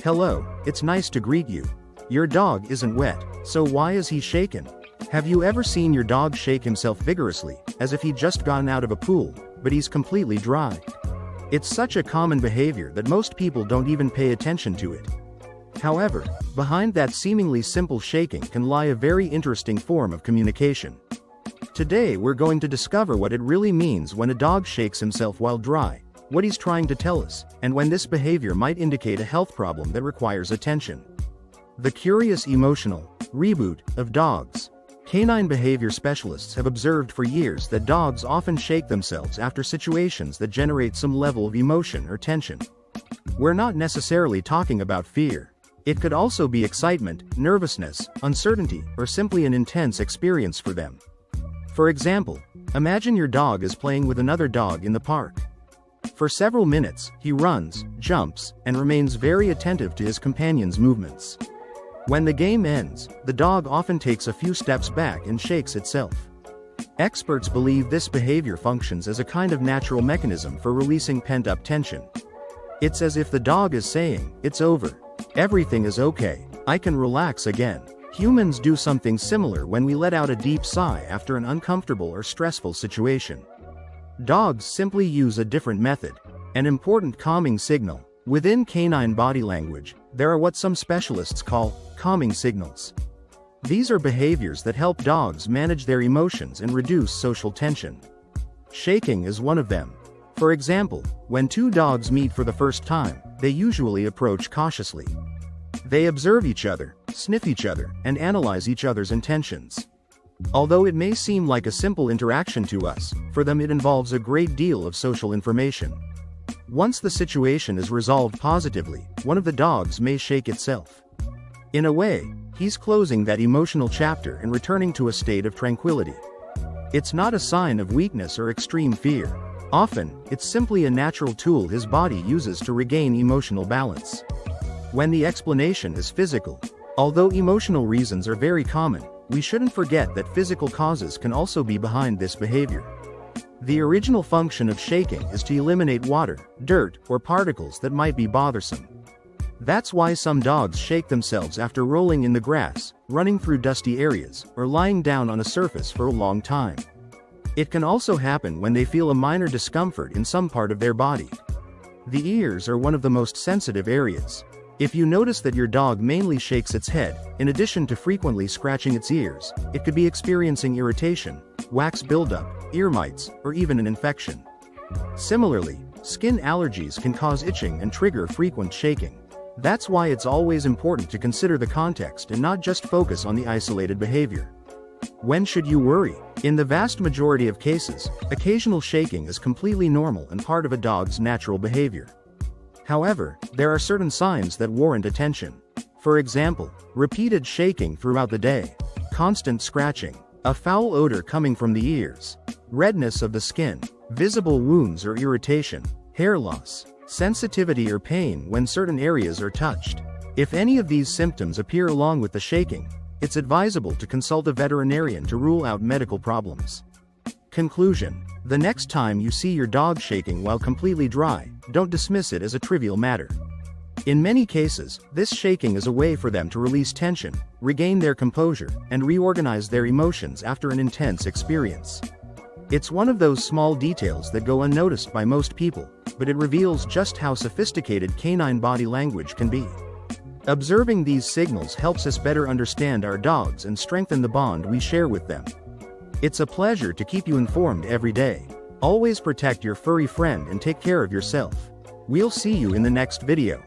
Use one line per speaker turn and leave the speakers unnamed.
Hello, it's nice to greet you. Your dog isn't wet, so why is he shaken? Have you ever seen your dog shake himself vigorously, as if he'd just gotten out of a pool, but he's completely dry? It's such a common behavior that most people don't even pay attention to it. However, behind that seemingly simple shaking can lie a very interesting form of communication. Today we're going to discover what it really means when a dog shakes himself while dry, what he's trying to tell us, and when this behavior might indicate a health problem that requires attention. The curious emotional reboot of dogs. Canine behavior specialists have observed for years that dogs often shake themselves after situations that generate some level of emotion or tension. We're not necessarily talking about fear. It could also be excitement, nervousness, uncertainty, or simply an intense experience for them. For example, imagine your dog is playing with another dog in the park. For several minutes, he runs, jumps, and remains very attentive to his companion's movements. When the game ends, the dog often takes a few steps back and shakes itself. Experts believe this behavior functions as a kind of natural mechanism for releasing pent-up tension. It's as if the dog is saying, "It's over. Everything is okay. I can relax again." Humans do something similar when we let out a deep sigh after an uncomfortable or stressful situation. Dogs simply use a different method, an important calming signal. Within canine body language, there are what some specialists call calming signals. These are behaviors that help dogs manage their emotions and reduce social tension. Shaking is one of them. For example, when two dogs meet for the first time, they usually approach cautiously. They observe each other, sniff each other, and analyze each other's intentions. Although it may seem like a simple interaction to us, for them it involves a great deal of social information. Once the situation is resolved positively, one of the dogs may shake itself. In a way, he's closing that emotional chapter and returning to a state of tranquility. It's not a sign of weakness or extreme fear. Often, it's simply a natural tool his body uses to regain emotional balance. When the explanation is physical, although emotional reasons are very common, we shouldn't forget that physical causes can also be behind this behavior. The original function of shaking is to eliminate water, dirt, or particles that might be bothersome. That's why some dogs shake themselves after rolling in the grass, running through dusty areas, or lying down on a surface for a long time. It can also happen when they feel a minor discomfort in some part of their body. The ears are one of the most sensitive areas. If you notice that your dog mainly shakes its head, in addition to frequently scratching its ears, it could be experiencing irritation, wax buildup, ear mites, or even an infection. Similarly, skin allergies can cause itching and trigger frequent shaking. That's why it's always important to consider the context and not just focus on the isolated behavior. When should you worry? In the vast majority of cases, occasional shaking is completely normal and part of a dog's natural behavior. However, there are certain signs that warrant attention. For example, repeated shaking throughout the day, constant scratching, a foul odor coming from the ears, redness of the skin, visible wounds or irritation, hair loss, sensitivity or pain when certain areas are touched. If any of these symptoms appear along with the shaking, it's advisable to consult a veterinarian to rule out medical problems. Conclusion: the next time you see your dog shaking while completely dry, don't dismiss it as a trivial matter. In many cases, this shaking is a way for them to release tension, regain their composure, and reorganize their emotions after an intense experience. It's one of those small details that go unnoticed by most people, but it reveals just how sophisticated canine body language can be. Observing these signals helps us better understand our dogs and strengthen the bond we share with them. It's a pleasure to keep you informed every day. Always protect your furry friend and take care of yourself. We'll see you in the next video.